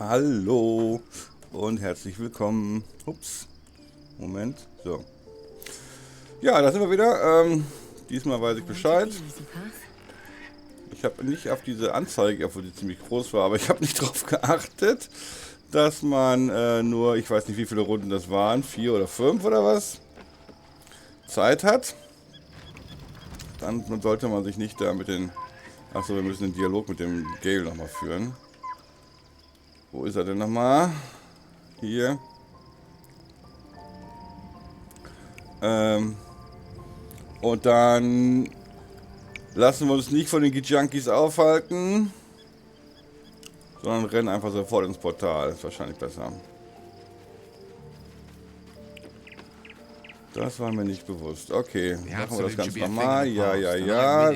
Hallo und herzlich willkommen. Ups, Moment, so. Ja, da sind wir wieder. Diesmal weiß ich Bescheid. Ich habe nicht auf diese Anzeige, obwohl die ziemlich groß war, aber ich habe nicht darauf geachtet, dass man nur, ich weiß nicht wie viele Runden das waren, 4 oder 5 oder was, Zeit hat. Dann sollte man sich nicht da mit den... Achso, wir müssen den Dialog mit dem Gale nochmal führen. Wo ist er denn nochmal? Hier. Und dann lassen wir uns nicht von den Junkies aufhalten, sondern rennen einfach sofort ins Portal. Ist wahrscheinlich besser. Das war mir nicht bewusst. Okay, machen wir das ganz normal. Ja.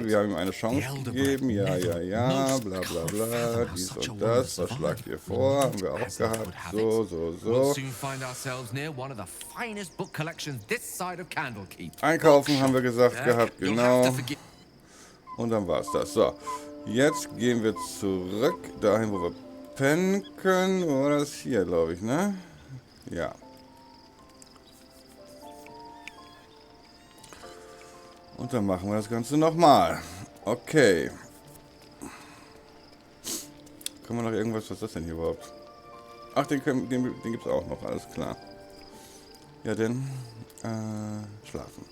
Wir haben ihm eine Chance gegeben. Ja. Bla bla bla. Dies und das. Was schlagt ihr vor? Haben wir auch gehabt. So. Einkaufen haben wir gesagt gehabt. Genau. Und dann war es das. So. Jetzt gehen wir zurück dahin, wo wir pennen können. Wo war das hier, glaube ich, ne? Ja. Und dann machen wir das Ganze nochmal. Okay. Können wir noch irgendwas... Was ist das denn hier überhaupt? Ach, den gibt es auch noch. Alles klar. Ja, denn... schlafen.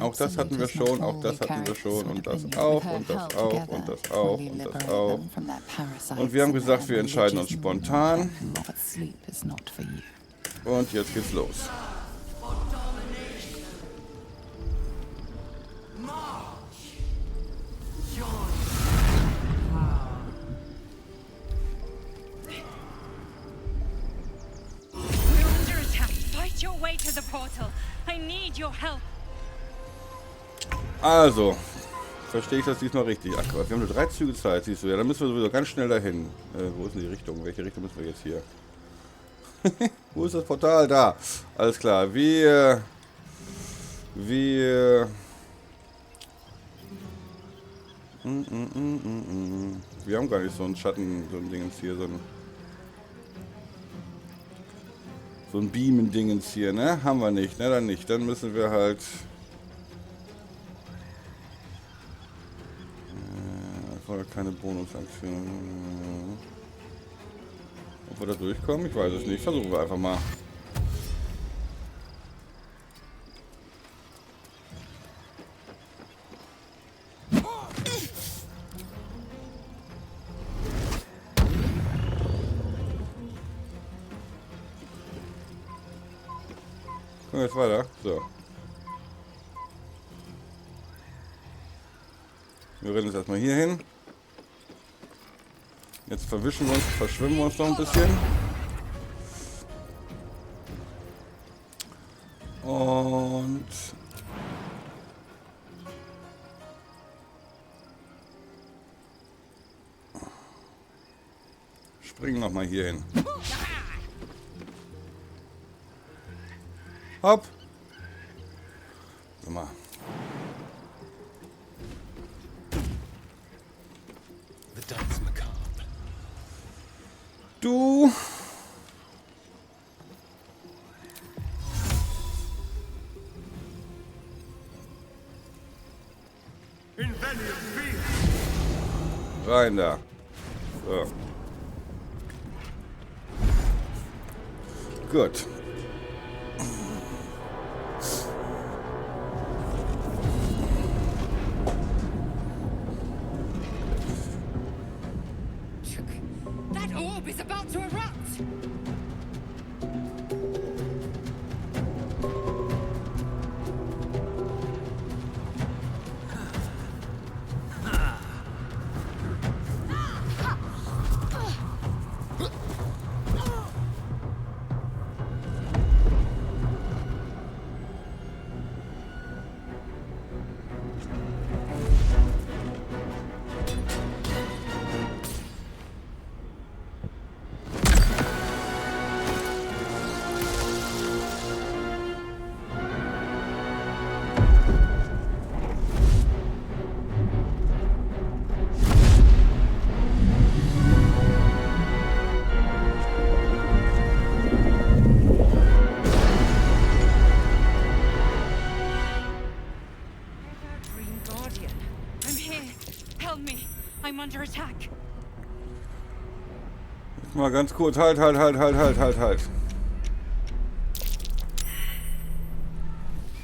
Auch das hatten wir schon, und das auch. Und wir haben gesagt, wir entscheiden uns spontan. Und jetzt geht's los. Also, verstehe ich das diesmal richtig? Ach Gott, wir haben nur 3 Züge Zeit, siehst du. Ja, dann müssen wir sowieso ganz schnell dahin. Wo ist denn die Richtung? Welche Richtung müssen wir jetzt hier? Wo ist das Portal? Da. Alles klar. Wir haben gar nicht so einen Schatten, so ein Dingens hier, so ein Beamen-Dingens hier, ne? Haben wir nicht, ne? Dann nicht. Dann müssen wir halt... Oder keine Bonusaktion. Ob wir da durchkommen? Ich weiß es nicht. Versuchen wir einfach mal. Kommen wir jetzt weiter? So. Wir rennen jetzt erstmal hier hin. Jetzt verschwimmen wir uns noch ein bisschen. Und springen noch mal hier hin. Hopp. So mal. Du. Rein da. So. Gut. Mal ganz kurz. Halt.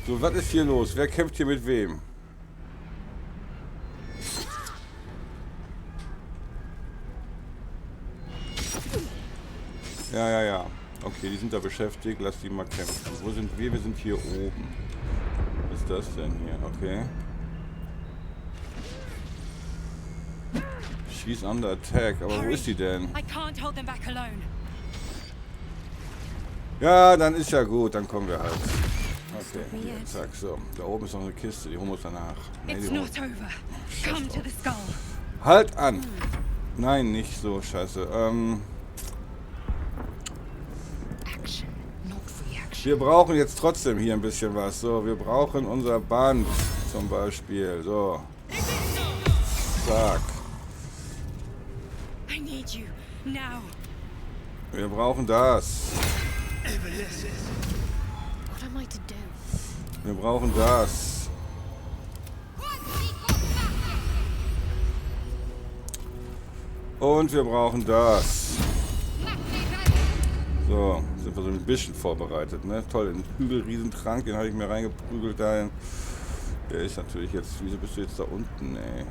So, was ist hier los? Wer kämpft hier mit wem? Ja. Okay, die sind da beschäftigt. Lass die mal kämpfen. Wo sind wir? Wir sind hier oben. Was ist das denn hier? Okay. She's under attack. Aber wo ist die denn? Ja, dann ist ja gut. Dann kommen wir halt. Okay, hier, zack, so. Da oben ist noch eine Kiste. Die holen wir uns danach. Nee, halt an! Nein, nicht so, scheiße. Wir brauchen jetzt trotzdem hier ein bisschen was. So, wir brauchen unser Band zum Beispiel. So. Zack. Wir brauchen das. Wir brauchen das. Und wir brauchen das. So, sind wir so ein bisschen vorbereitet, ne? Toll, den Hügel-Riesentrank, den habe ich mir reingeprügelt dahin. Der ist natürlich jetzt, wieso bist du jetzt da unten, ey?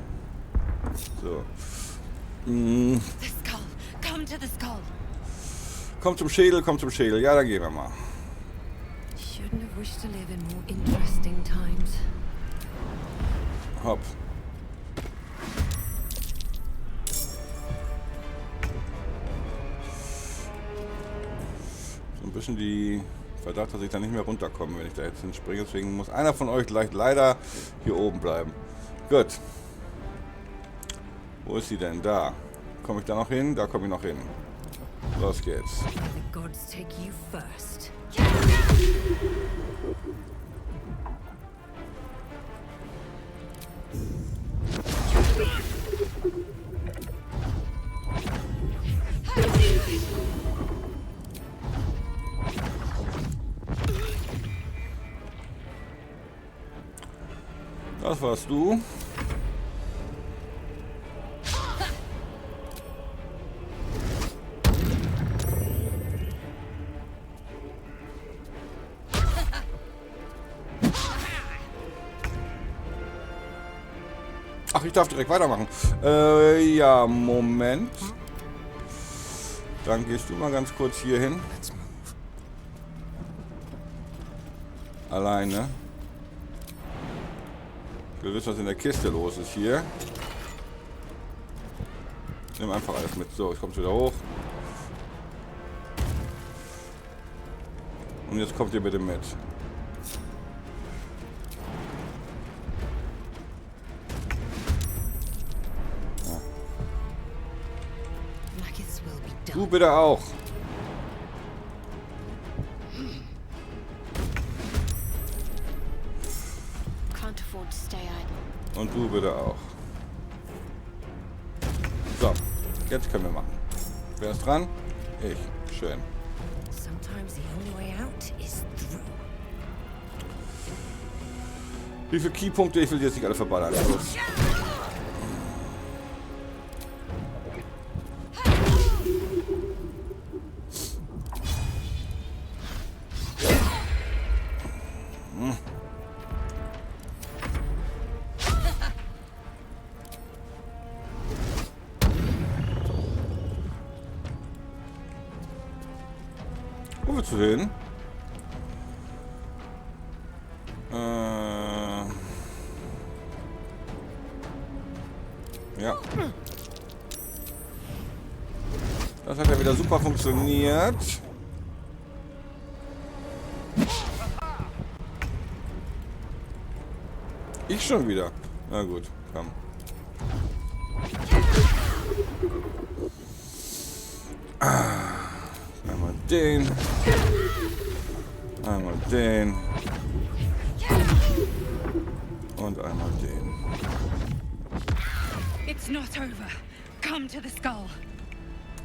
So. Komm zum Schädel, ja, da gehen wir mal. Hopp. So ein bisschen die Verdacht, dass ich da nicht mehr runterkomme, wenn ich da jetzt hinspringe. Deswegen muss einer von euch gleich leider hier oben bleiben. Gut. Wo ist sie denn? Da. Komme ich da noch hin? Da komme ich noch hin. Los geht's. Das warst du. Ach, ich darf direkt weitermachen. Ja, Moment. Dann gehst du mal ganz kurz hier hin. Alleine. Ich will wissen, was in der Kiste los ist hier. Nimm einfach alles mit. So, ich komme wieder hoch. Und jetzt kommt ihr bitte mit. Ja. Du bitte auch. Und du bitte auch. So, jetzt können wir machen. Wer ist dran? Ich. Schön. Wie viele Keypunkte? Ich will jetzt nicht alle verballern. Los. Wo willst du hin? Ja. Das hat ja wieder super funktioniert. Ich schon wieder. Na gut, komm. Einmal den. Einmal den. Und einmal den.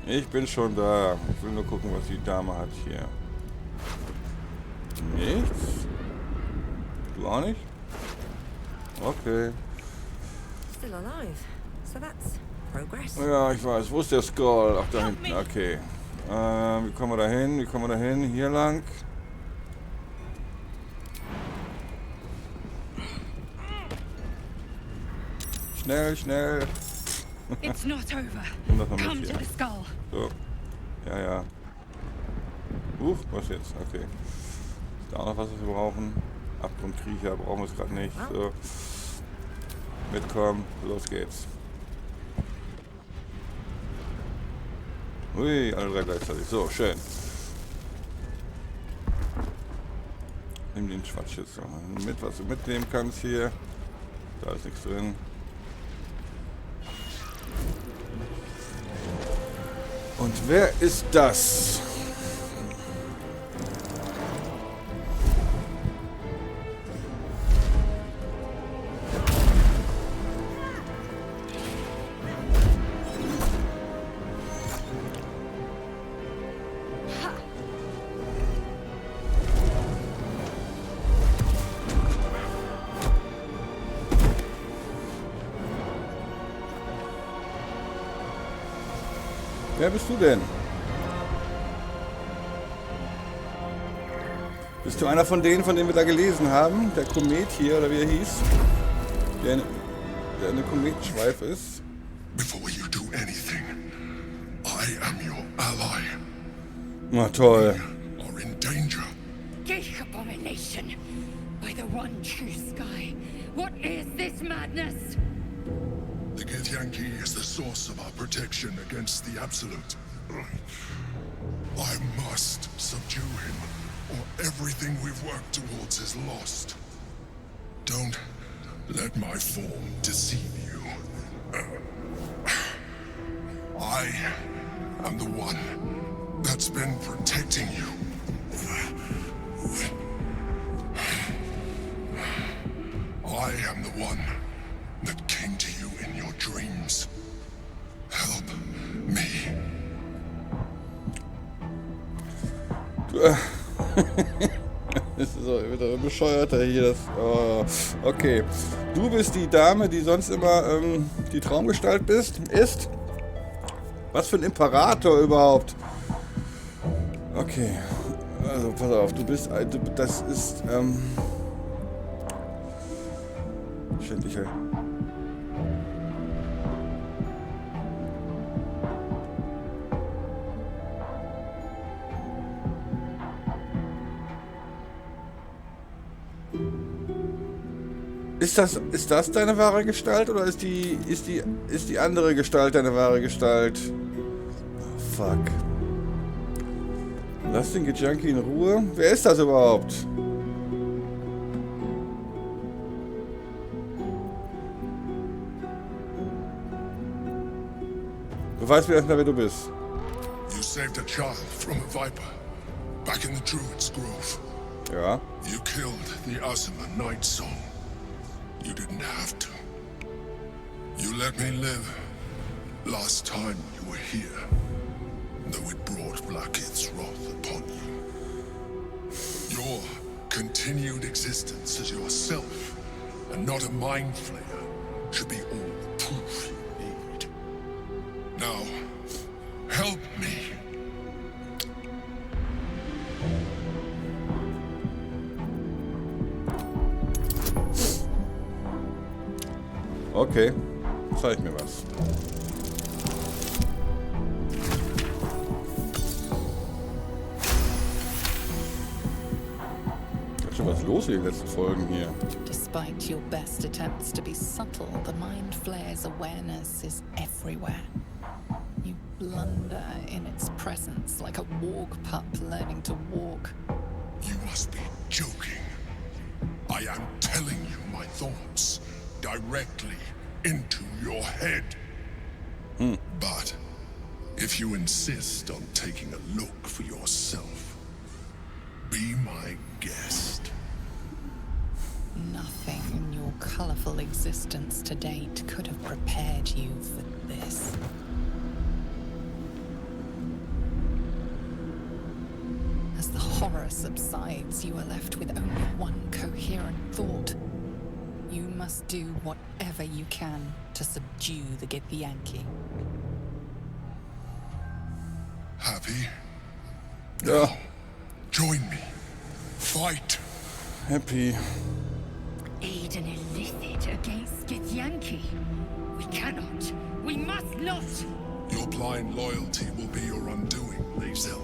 Ich bin schon da. Ich will nur gucken, was die Dame hat hier. Nichts? Du auch nicht? Okay. Ja, ich weiß. Wo ist der Skull? Ach, da hinten. Okay. Wie kommen wir da hin? Wie kommen wir da hin? Hier lang. Schnell, schnell. It's not over. Und das noch Come mit to hier. the skull. So. Ja, ja. Was jetzt? Okay. Ist da auch noch was wir brauchen? Abgrundkriecher brauchen wir es gerade nicht. So. Mitkommen. Los geht's. Ui, alle drei gleichzeitig. So, schön. Nimm den Schwatz jetzt noch mit, was du mitnehmen kannst hier. Da ist nichts drin. Und wer ist das? Wer bist du denn? Bist du einer von denen wir da gelesen haben? Der Komet hier, oder wie er hieß? Der eine Kometenschweif ist? Before you do anything, I am your ally. Na toll. You are in danger. Geek abomination. By the one true sky. What is this madness? The Githyanki is the source of our protection against the Absolute. I must subdue him, or everything we've worked towards is lost. Don't let my form deceive you. I am the one that's been protecting you. I am the one that came to you in your dreams. Help me. Das ist so wieder ein Bescheuerter hier. Okay. Du bist die Dame, die sonst immer die Traumgestalt ist? Was für ein Imperator überhaupt? Okay. Also pass auf, du bist... Das ist... Schändlicher. Ist das deine wahre Gestalt oder ist die andere Gestalt deine wahre Gestalt? Oh, fuck. Lass den Junkie in Ruhe. Wer ist das überhaupt? Du weißt mir erstmal, wer du bist. You saved a child from a viper back in the Druid's Grove. Ja. You killed the Asima Night Song. You didn't have to. You let me live last time you were here, though it brought Blackhead's wrath upon you. Your continued existence as yourself, and not a mind flayer, should be all the proof you need. Now, help me. Okay, zeig mir was. Ist schon was los in den letzten Folgen hier. Despite your best attempts to be subtle, the mind flare's awareness is everywhere. You blunder in its presence like a walk pup learning to walk. You must be joking. I am telling you my thoughts directly into your head. But if you insist on taking a look for yourself, be my guest. Nothing in your colorful existence to date could have prepared you for this. As the horror subsides, you are left with only one coherent thought. You must do whatever you can to subdue the Githyanki. Happy? Ja, Join me. Fight. happy. Aid an illicit against Githyanki. We cannot. We must not. Your blind loyalty will be your undoing, Rätsel.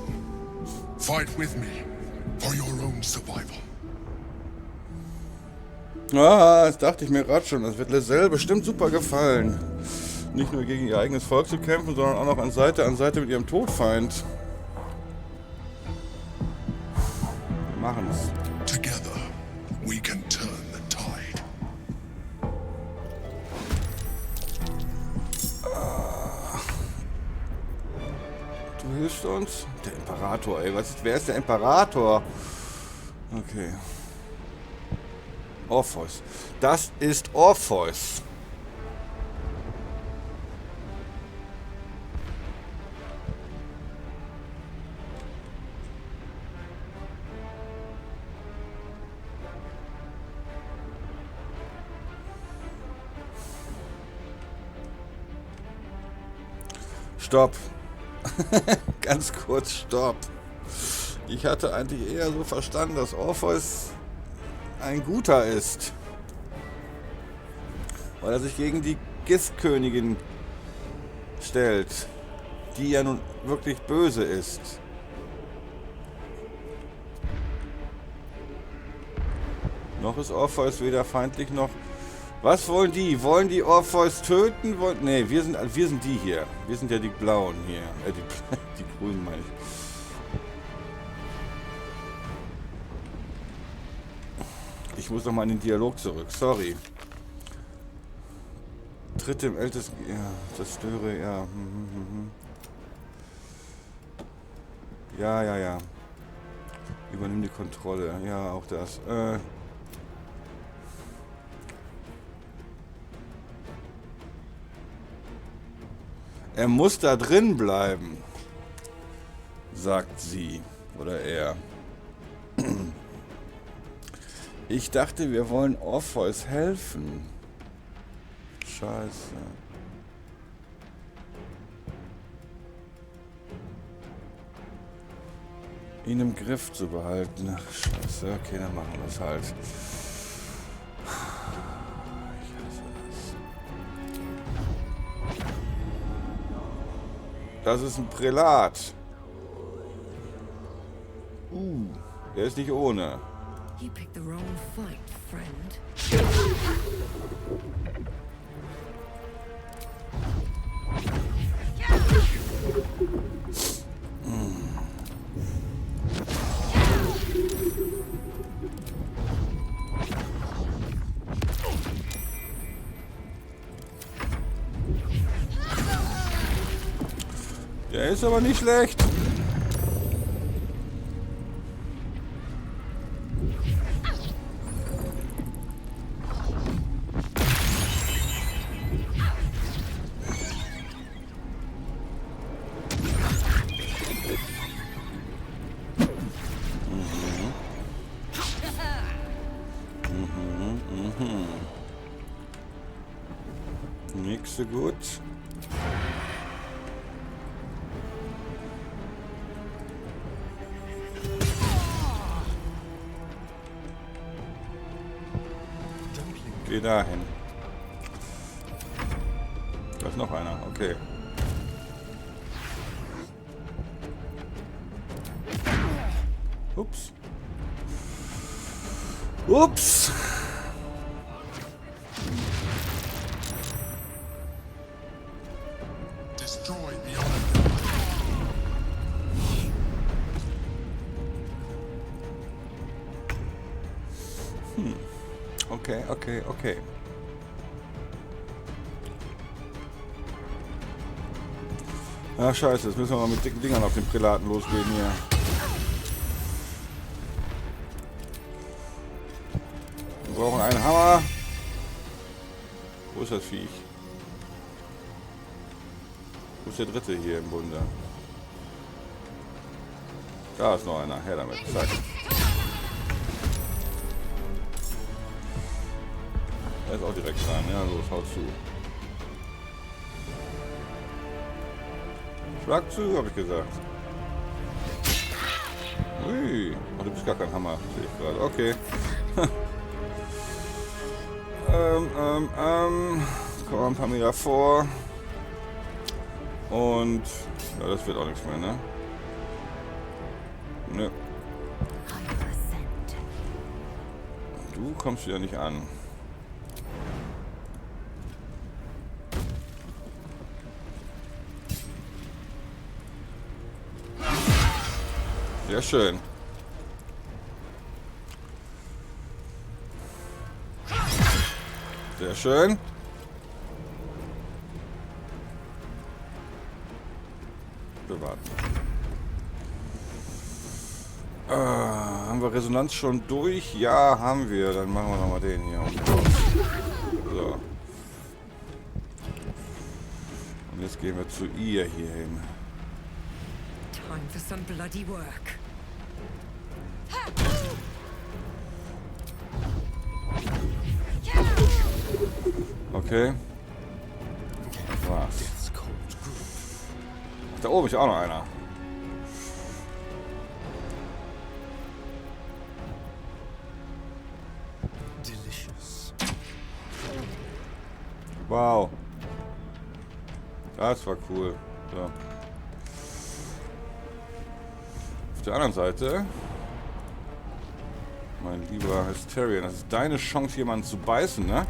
Fight with me for your own survival. Ah, das dachte ich mir gerade schon. Das wird Rätsel bestimmt super gefallen. Nicht nur gegen ihr eigenes Volk zu kämpfen, sondern auch noch an Seite mit ihrem Todfeind. Wir machen's. Together, we can turn the tide. Du hilfst uns? Der Imperator, ey. Wer ist der Imperator? Okay. Orpheus. Das ist Orpheus. Stopp. Ganz kurz, stopp. Ich hatte eigentlich eher so verstanden, dass Orpheus ein Guter ist. Weil er sich gegen die Gith-Königin stellt, die ja nun wirklich böse ist. Noch ist Orpheus weder feindlich noch... Was wollen die? Wollen die Orpheus töten? Ne, wir sind die hier. Wir sind ja die Blauen hier. Die Grünen meine ich. Ich muss noch mal in den Dialog zurück. Sorry. Tritt dem Ältesten... Ja, zerstöre... Ja. Ja. Übernimm die Kontrolle. Ja, auch das. Er muss da drin bleiben, sagt sie oder er. Ich dachte, wir wollen Orpheus helfen. Scheiße. Ihn im Griff zu behalten. Scheiße, okay, dann machen wir es halt. Ich hasse das. Das ist ein Prälat. Der ist nicht ohne. You picked the wrong fight, friend. Der ist aber nicht schlecht. Nicht so gut. Geh dahin. Da ist noch einer, okay. Ups. Ups. Destroy the Okay. Ah, scheiße, jetzt müssen wir mal mit dicken Dingern auf den Prälaten losgehen hier. Wir brauchen einen Hammer. Wo ist das Viech? Wo ist der dritte hier im Bunde? Da ist noch einer. Her damit. Zack. Da ist auch direkt rein. Ja, los, haut zu. Schlag zu, habe ich gesagt. Ui. Oh, du bist gar kein Hammer, sehe ich gerade. Okay. Komm ein paar Meter vor. Und ja, das wird auch nichts mehr, ne? Nö. Du kommst wieder nicht an. Sehr schön. Sehr schön. Bewahrt. Haben wir Resonanz schon durch? Ja, haben wir. Dann machen wir nochmal den hier. So. Und jetzt gehen wir zu ihr hier hin. Time for some bloody work. Okay. Was? Da oben ist auch noch einer. Wow. Das war cool. So. Auf der anderen Seite, mein lieber Mysterian, das ist deine Chance, jemanden zu beißen, ne?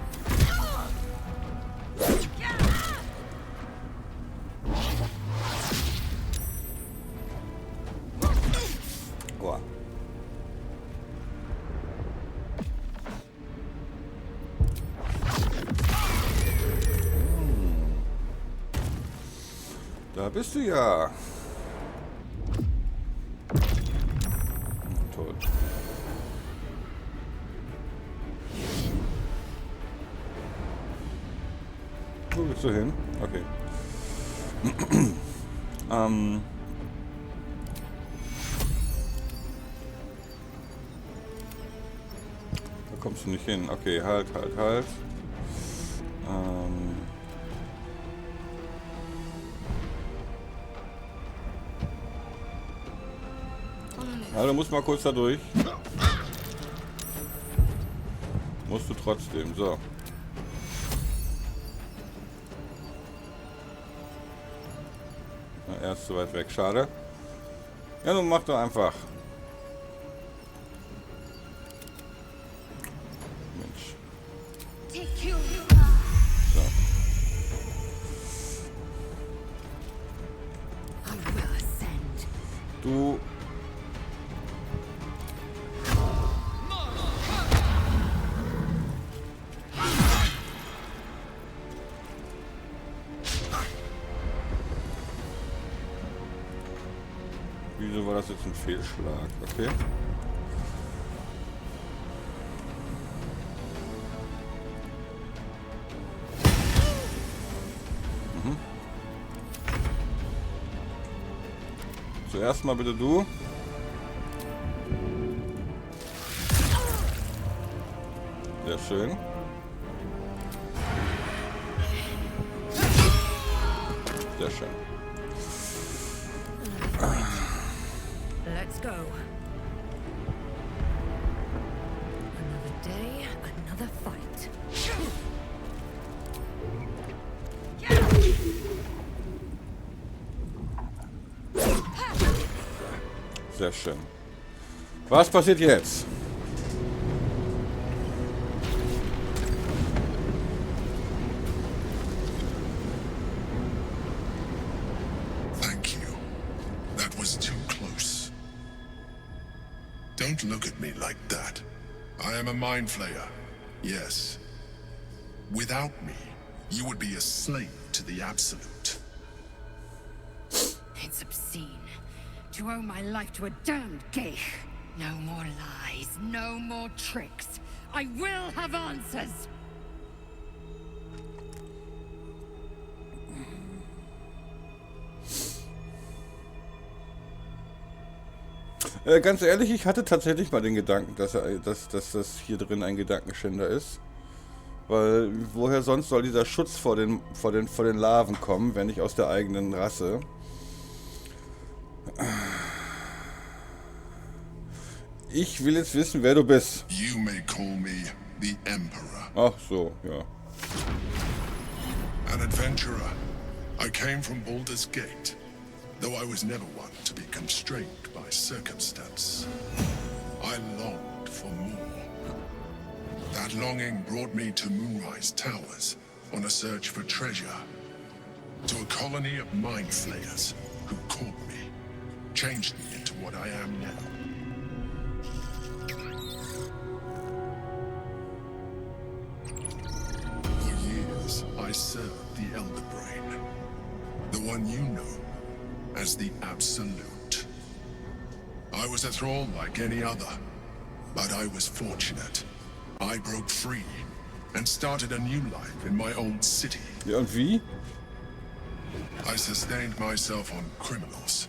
Oh. Da bist du ja. Toll. Wo willst du hin? Okay. Da kommst du nicht hin. Okay, halt. Ja, du musst mal kurz da durch. Musst du trotzdem. So. Na, er ist zu weit weg. Schade. Ja, nun mach doch einfach. Mensch. So. Du. Wieso war das jetzt ein Fehlschlag? Okay. Mhm. Zuerst mal bitte du. Sehr schön. Sehr schön. Let's go. Another day, another fight. Sehr schön. Was passiert jetzt? Thank you. That was too close. Don't look at me like that. I am a mind flayer. Yes. Without me, you would be a slave to the Absolute. It's obscene. To owe my life to a damned geich. No more lies, no more tricks. I will have answers. Ganz ehrlich, ich hatte tatsächlich mal den Gedanken, dass das hier drin ein Gedankenschänder ist. Weil woher sonst soll dieser Schutz vor den Larven kommen, wenn nicht aus der eigenen Rasse? Ich will jetzt wissen, wer du bist. You may call me the Emperor. Ach so, ja. An adventurer. I came from Baldur's Gate, though I was never one to be constrained by circumstance. I longed for more. That longing brought me to Moonrise Towers on a search for treasure. To a colony of mind flayers who caught me, changed me into what I am now. For years, I served the Elder Brain, the one you know as the Absolute. I was a thrall like any other, but I was fortunate. I broke free and started a new life in my old city. Ja, und wie? I sustained myself on criminals.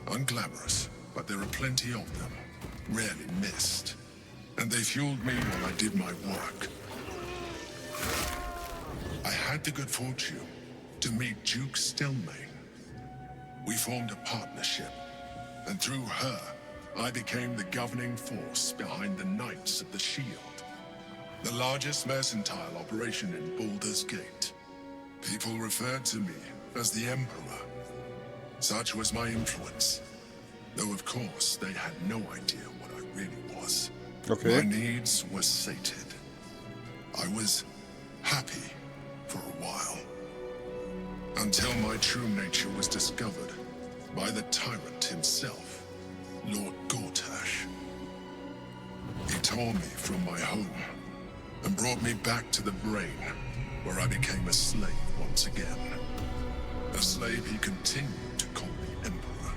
Unglamorous, but there are plenty of them, rarely missed. And they fueled me while I did my work. I had the good fortune to meet Duke Stelmane. We formed a partnership, and through her, I became the governing force behind the Knights of the Shield, the largest mercantile operation in Baldur's Gate. People referred to me as the Emperor. Such was my influence, though of course they had no idea what I really was. Okay. My needs were sated. I was happy for a while, until my true nature was discovered by the tyrant himself, Lord Gortash. He tore me from my home and brought me back to the Brain, where I became a slave once again. A slave he continued to call the Emperor.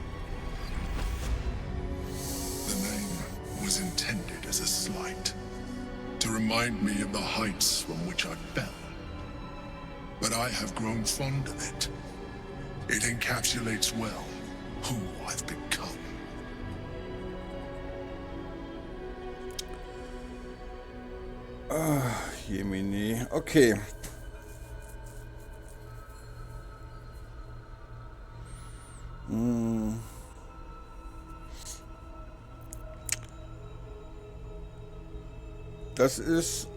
The name was intended as a slight, to remind me of the heights from which I fell. But I have grown fond of it. It encapsulates well who I've become. Jemini. Okay. Das ist...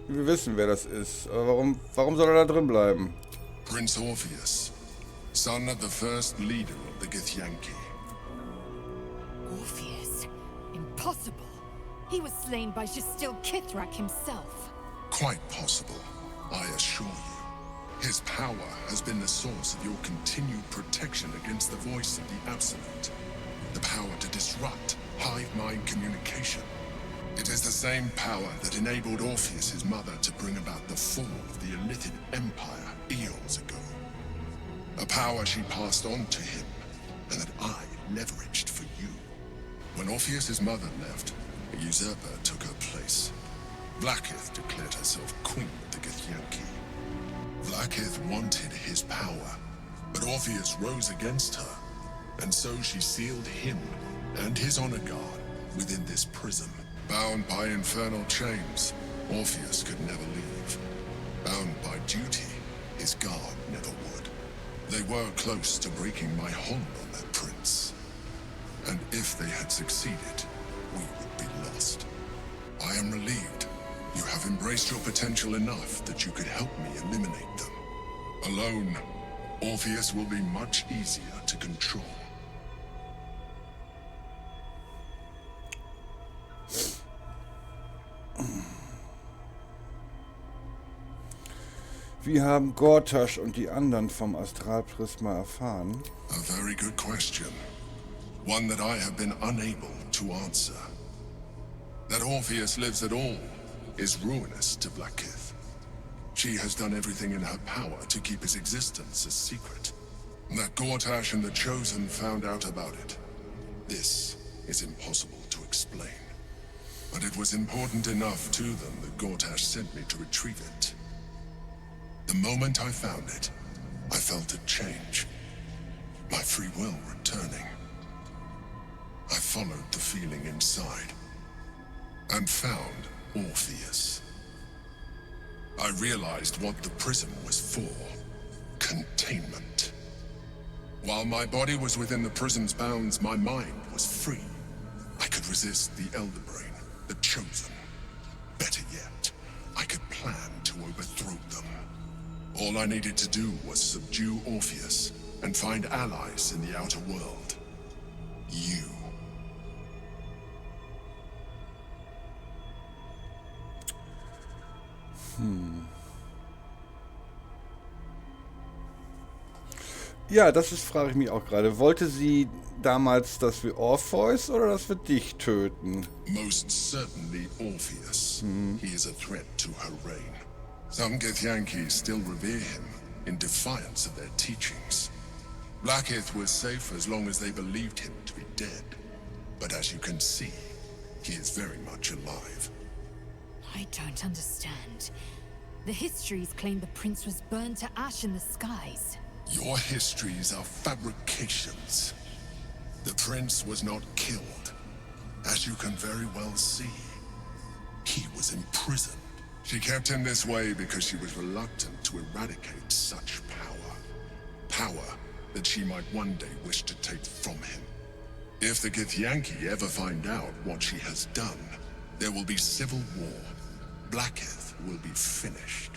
Wir wissen, wer das ist. Aber warum soll er da drin bleiben? Prince Orpheus, son of the first leader of the Githyanki. Orpheus? Impossible. He was slain by Justil Kithrak himself. Quite possible, I assure you. His power has been the source of your continued protection against the voice of the Absolute. The power to disrupt hive mind communication. It is the same power that enabled Orpheus's mother to bring about the fall of the Illithid Empire eons ago. A power she passed on to him, and that I leveraged for you. When Orpheus's mother left, a usurper took her place. Vlaakith declared herself queen of the Githyanki. Vlaakith wanted his power, but Orpheus rose against her, and so she sealed him and his honor guard within this prison. Bound by infernal chains, Orpheus could never leave. Bound by duty, his guard never would. They were close to breaking my hold on that prince. And if they had succeeded, we would be lost. I am relieved. You have embraced your potential enough that you could help me eliminate them. Alone, Orpheus will be much easier to control. Wie haben Gortash und die anderen vom Astralprisma erfahren? A very good question. One that I have been unable to answer. That Orpheus lives at all is ruinous to Vlaakith. She has done everything in her power to keep his existence a secret. That Gortash and the Chosen found out about it. This is impossible to explain. But it was important enough to them that Gortash sent me to retrieve it. The moment I found it, I felt a change. My free will returning. I followed the feeling inside and found Orpheus. I realized what the prison was for. Containment. While my body was within the prison's bounds, my mind was free. I could could resist the Elder Brain, the Chosen. Better yet, I could plan to overthrow them. All I needed to do was subdue Orpheus and find allies in the outer world. You. Ja, das ist, frage ich mich auch gerade. Wollte sie damals, dass wir Orpheus oder dass wir dich töten? Most certainly Orpheus. He is a threat to her reign. Some Githyanki still revere him in defiance of their teachings. Blackith was safe as long as they believed him to be dead. But as you can see, he is very much alive. I don't understand. The histories claim the prince was burned to ash in the skies. Your histories are fabrications. The prince was not killed. As you can very well see, he was imprisoned. She kept him this way because she was reluctant to eradicate such power. Power that she might one day wish to take from him. If the Githyanki ever find out what she has done, there will be civil war. Blackith will be finished.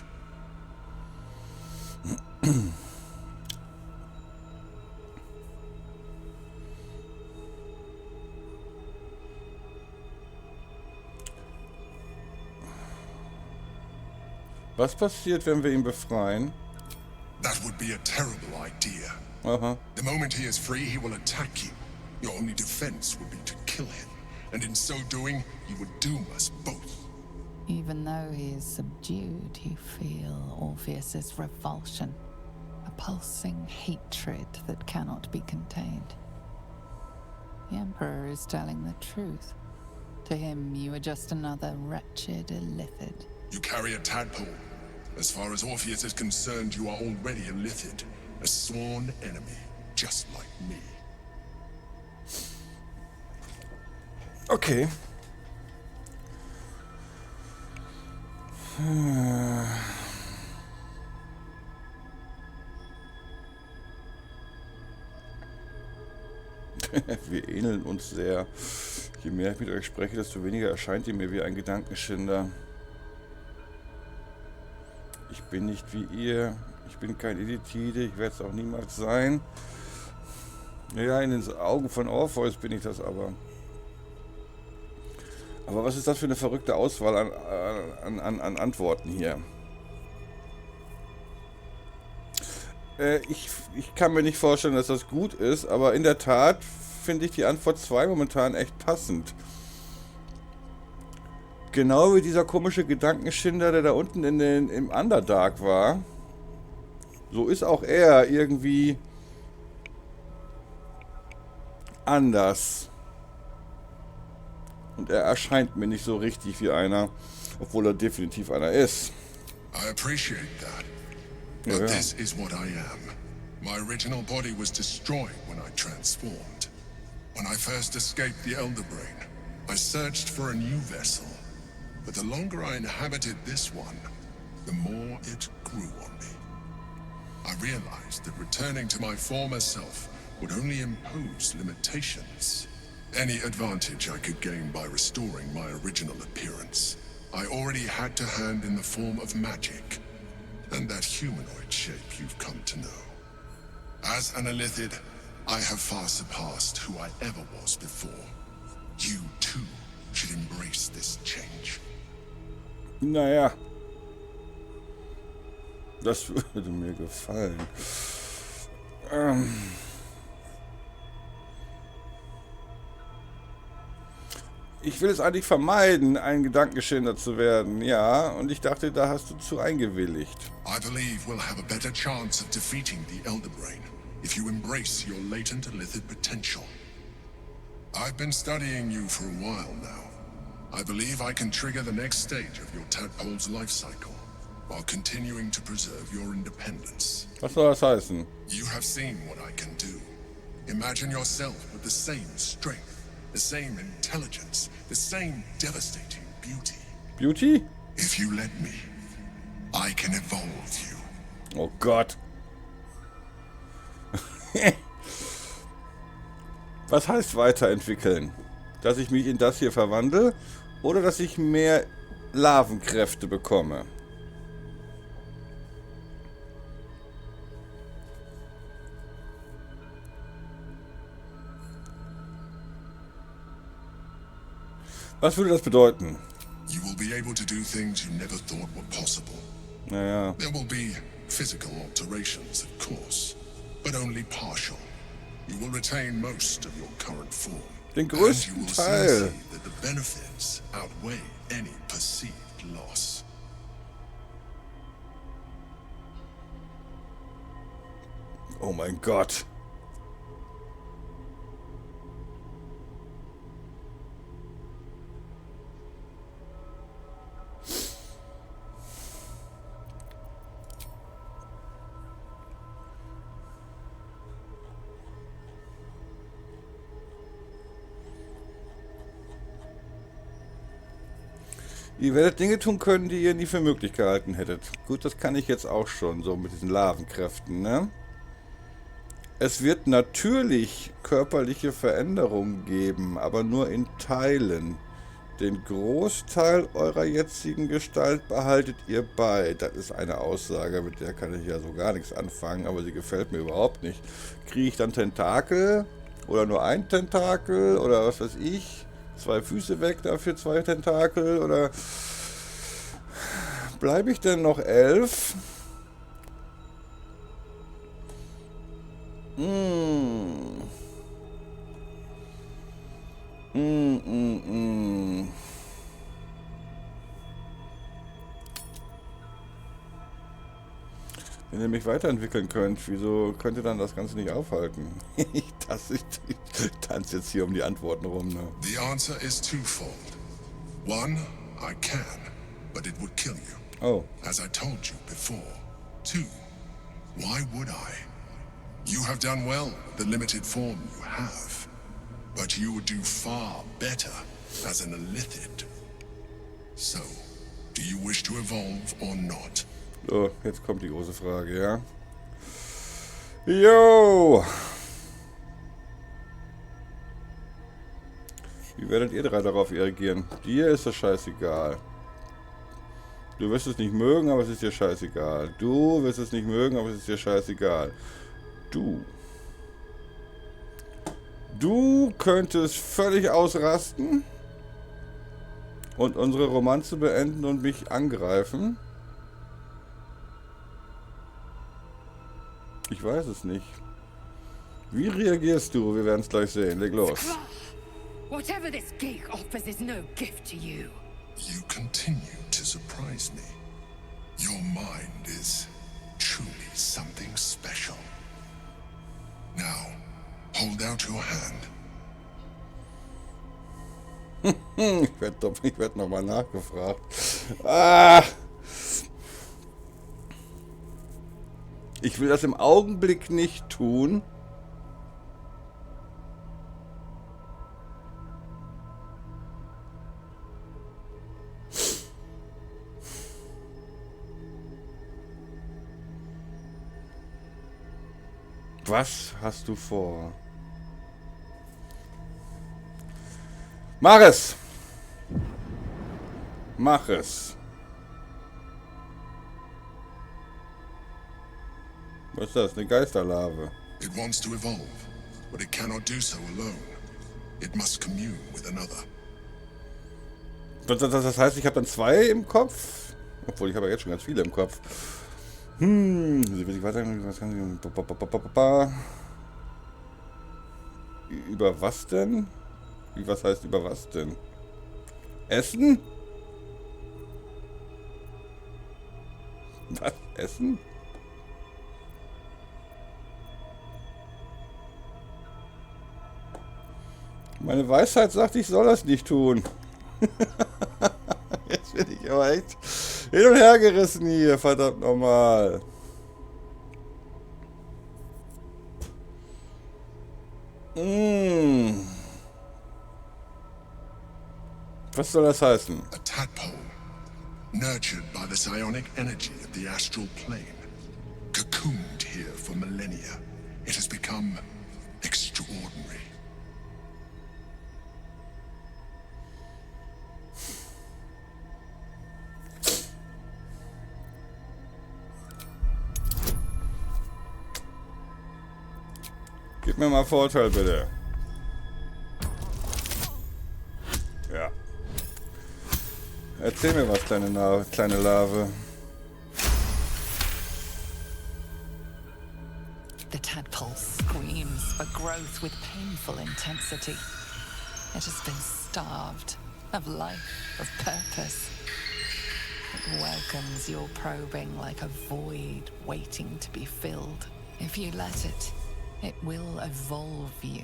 Was passiert, wenn wir ihn befreien? That would be a terrible idea. Aha. The moment he is free, he will attack you. Your only defense would be to kill him. And in so doing, he would doom us both. Even though he is subdued, you feel Orpheus's revulsion. A pulsing hatred that cannot be contained. The Emperor is telling the truth. To him, you are just another wretched illithid. You carry a tadpole. As far as Orpheus is concerned, you are already a Lithid, a sworn enemy, just like me. Okay. Wir ähneln uns sehr. Je mehr ich mit euch spreche, desto weniger erscheint ihr mir wie ein Gedankenschinder. Ich bin nicht wie ihr. Ich bin kein Elitide. Ich werde es auch niemals sein. Ja, in den Augen von Orpheus bin ich das aber. Aber was ist das für eine verrückte Auswahl an Antworten hier? Ich kann mir nicht vorstellen, dass das gut ist, aber in der Tat finde ich die Antwort 2 momentan echt passend. Genau wie dieser komische Gedankenschinder, der da unten im Underdark war. So ist auch er irgendwie anders. Und er erscheint mir nicht so richtig wie einer, obwohl er definitiv einer ist. I appreciate that. But this is what I am. My original body was destroyed when I transformed. When I first escaped the Elder Brain, I searched for a new vessel. But the longer I inhabited this one, the more it grew on me. I realized that returning to my former self would only impose limitations. Any advantage I could gain by restoring my original appearance, I already had to hand in the form of magic, and that humanoid shape you've come to know. As an Illithid, I have far surpassed who I ever was before. You, too, should embrace this change. Naja. Das würde mir gefallen. Ich will es eigentlich vermeiden, ein Gedankenschinder zu werden, ja, und ich dachte, da hast du zu eingewilligt. I believe we'll have a better chance of defeating the Elder Brain if you embrace your latent Illithid potential. I've been studying you for a while now. I believe I can trigger the next stage of your tadpole's life cycle, while continuing to preserve your independence. Was soll das heißen? You have seen what I can do. Imagine yourself with the same strength, the same intelligence, the same devastating beauty. Beauty? If you let me, I can evolve you. Oh Gott. Was heißt weiterentwickeln? Dass ich mich in das hier verwandle oder dass ich mehr Larvenkräfte bekomme. Was würde das bedeuten? You will be able to do things you never thought were possible. Naja. There will be physical alterations, of course, but only partial. You will retain most of your current form. Den größten Teil. That the benefits outweigh any perceived loss. Oh mein Gott. Ihr werdet Dinge tun können, die ihr nie für möglich gehalten hättet. Gut, das kann ich jetzt auch schon, so mit diesen Larvenkräften, ne? Es wird natürlich körperliche Veränderungen geben, aber nur in Teilen. Den Großteil eurer jetzigen Gestalt behaltet ihr bei. Das ist eine Aussage, mit der kann ich ja so gar nichts anfangen, aber sie gefällt mir überhaupt nicht. Kriege ich dann Tentakel? Oder nur ein Tentakel? Oder was weiß ich? 2 Füße weg, dafür 2 Tentakel, oder bleibe ich denn noch 11? Wenn ihr mich weiterentwickeln könnt, wieso könnt ihr dann das Ganze nicht aufhalten? Ich tanze jetzt hier um die Antworten rum. Ne? The answer is twofold. One, I can, but it would kill you. Oh. As I told you before. 2, why would I? You have done well with the limited form you have. But you would do far better as an illithid. So, do you wish to evolve or not? So, jetzt kommt die große Frage, ja? Yo! Wie werdet ihr 3 darauf reagieren? Dir ist das scheißegal. Du wirst es nicht mögen, aber es ist dir scheißegal. Du wirst es nicht mögen, aber es ist dir scheißegal. Du könntest völlig ausrasten und unsere Romanze beenden und mich angreifen. Ich weiß es nicht. Wie reagierst du? Wir werden es gleich sehen. Leg los. Whatever this gig offers is no gift to you. You continue to surprise me. Your mind is truly something special. Now, hold out your hand. Ich werd nochmal nachgefragt. Ah! Ich will das im Augenblick nicht tun. Was hast du vor? Mach es! Mach es! Was ist das? Eine Geisterlarve. It wants to evolve, but it cannot do so alone. It must commune with another. Das heißt, ich habe dann 2 im Kopf? Obwohl, ich habe ja jetzt schon ganz viele im Kopf. Sie will sich weiter... Was kann sie... Über was denn? Was heißt über was denn? Essen? Was? Essen? Meine Weisheit sagt, ich soll das nicht tun. Jetzt bin ich aber echt hin und her gerissen hier, verdammt nochmal. Was soll das heißen? A tadpole, nurtured by the psionic energy of the astral plane, cocooned here for millennia. It has become extraordinary. Gib mir mal Vorteil, bitte. Ja. Erzähl mir was, kleine Larve. The tadpole screams for growth with painful intensity. It has been starved of life, of purpose. It welcomes your probing like a void waiting to be filled. If you let it, it will evolve you,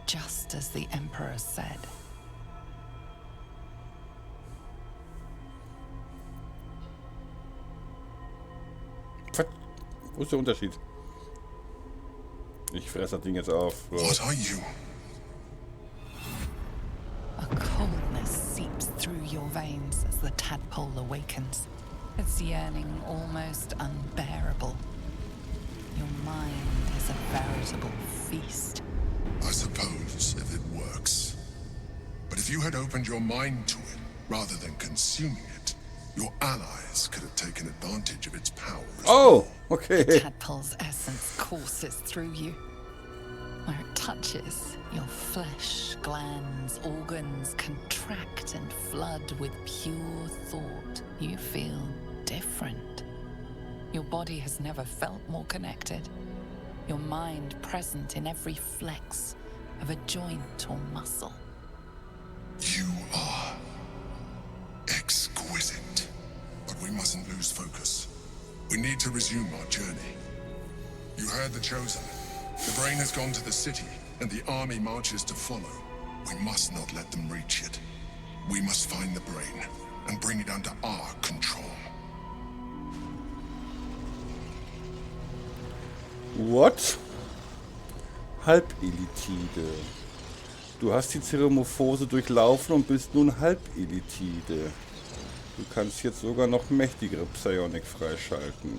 just as the Emperor said. Wo ist der Unterschied? Ich fresse das Ding jetzt auf. So. What are you? A coldness seeps through your veins as the tadpole awakens, its yearning almost unbearable. Your mind is a veritable feast. I suppose if it works. But if you had opened your mind to it, rather than consuming it, your allies could have taken advantage of its powers. Oh, okay. Tadpole's essence courses through you. Where it touches, your flesh, glands, organs contract and flood with pure thought. You feel different. Your body has never felt more connected. Your mind present in every flex of a joint or muscle. You are exquisite. But we mustn't lose focus. We need to resume our journey. You heard the Chosen. The brain has gone to the city, and the army marches to follow. We must not let them reach it. We must find the brain and bring it under our control. What? Halbelitide. Du hast die Zeremophose durchlaufen und bist nun Halbelitide. Du kannst jetzt sogar noch mächtigere Psionik freischalten.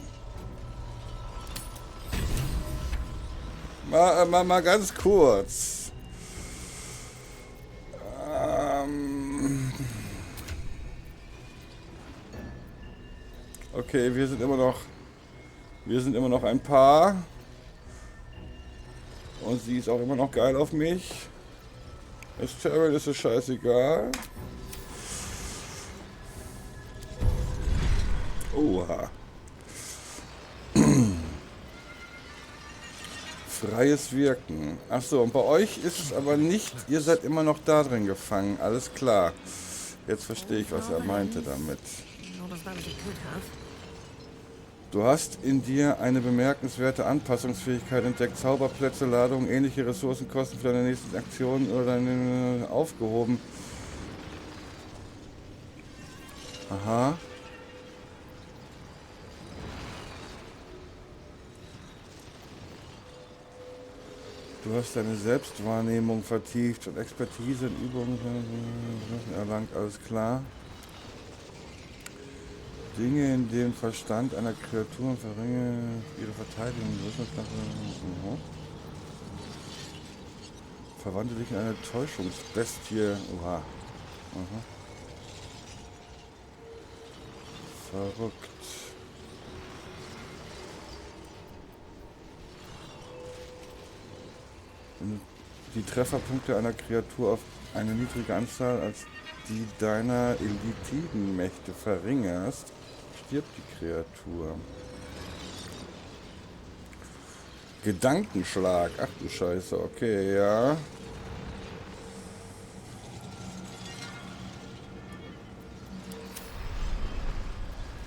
Mal ganz kurz. Okay, wir sind immer noch ein Paar. Und sie ist auch immer noch geil auf mich. Mysterien ist es scheißegal. Oha. Freies Wirken. Achso, und bei euch ist es aber nicht, ihr seid immer noch da drin gefangen. Alles klar. Jetzt verstehe ich, was er meinte damit. Du hast in dir eine bemerkenswerte Anpassungsfähigkeit entdeckt. Zauberplätze, Ladungen, ähnliche Ressourcenkosten für deine nächsten Aktionen oder deine aufgehoben. Aha. Du hast deine Selbstwahrnehmung vertieft und Expertise in Übungen erlangt, alles klar. Dinge, in denen Verstand einer Kreatur verringert ihre Verteidigung. Verwandle dich in eine Täuschungsbestie. Oha. Aha. Verrückt. Die Trefferpunkte einer Kreatur auf eine niedrige Anzahl als die deiner Elitidenmächte verringerst, stirbt die Kreatur. Gedankenschlag. Ach du Scheiße, okay, ja.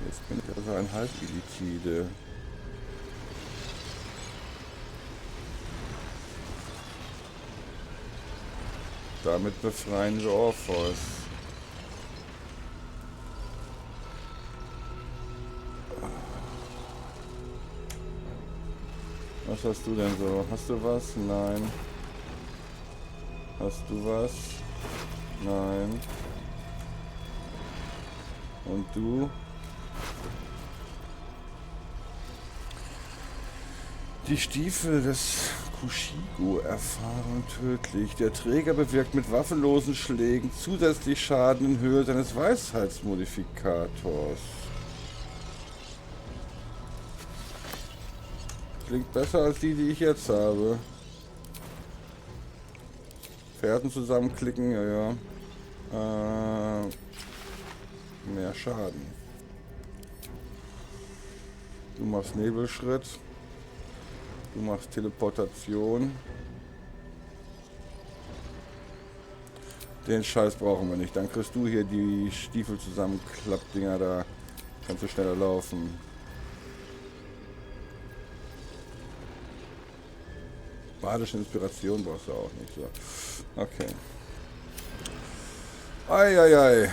Jetzt bin ich also ein Halbelitide. Damit befreien wir Orpheus. Was hast du denn so? Hast du was? Nein. Hast du was? Nein. Und du? Die Stiefel des Kushigo erfahren tödlich. Der Träger bewirkt mit waffenlosen Schlägen zusätzlich Schaden in Höhe seines Weisheitsmodifikators. Klingt besser als die ich jetzt habe. Fersen zusammenklicken, ja. Mehr Schaden. Du machst Nebelschritt. Du machst Teleportation. Den Scheiß brauchen wir nicht. Dann kriegst du hier die Stiefel zusammenklappdinger da. Kannst du schneller laufen. Badische Inspiration brauchst du auch nicht. So. Okay. Eieiei.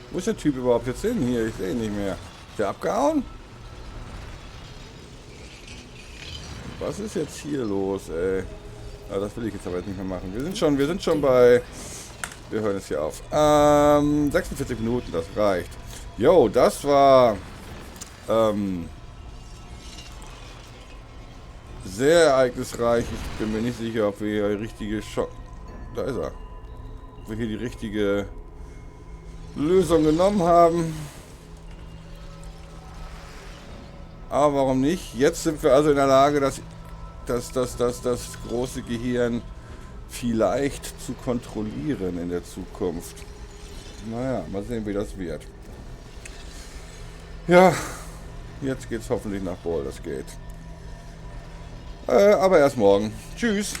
Wo ist der Typ überhaupt jetzt hin hier? Ich sehe ihn nicht mehr. Ist der abgehauen? Was ist jetzt hier los, ey? Ah, das will ich jetzt aber jetzt nicht mehr machen. Wir sind schon bei... Wir hören es hier auf. 46 Minuten, das reicht. Jo, das war... sehr ereignisreich. Ich bin mir nicht sicher, ob wir hier die richtige Da ist er. Ob wir hier die richtige Lösung genommen haben. Aber warum nicht? Jetzt sind wir also in der Lage, das große Gehirn vielleicht zu kontrollieren in der Zukunft. Naja, mal sehen, wie das wird. Ja, jetzt geht's hoffentlich nach Baldurs Gate. Aber erst morgen. Tschüss.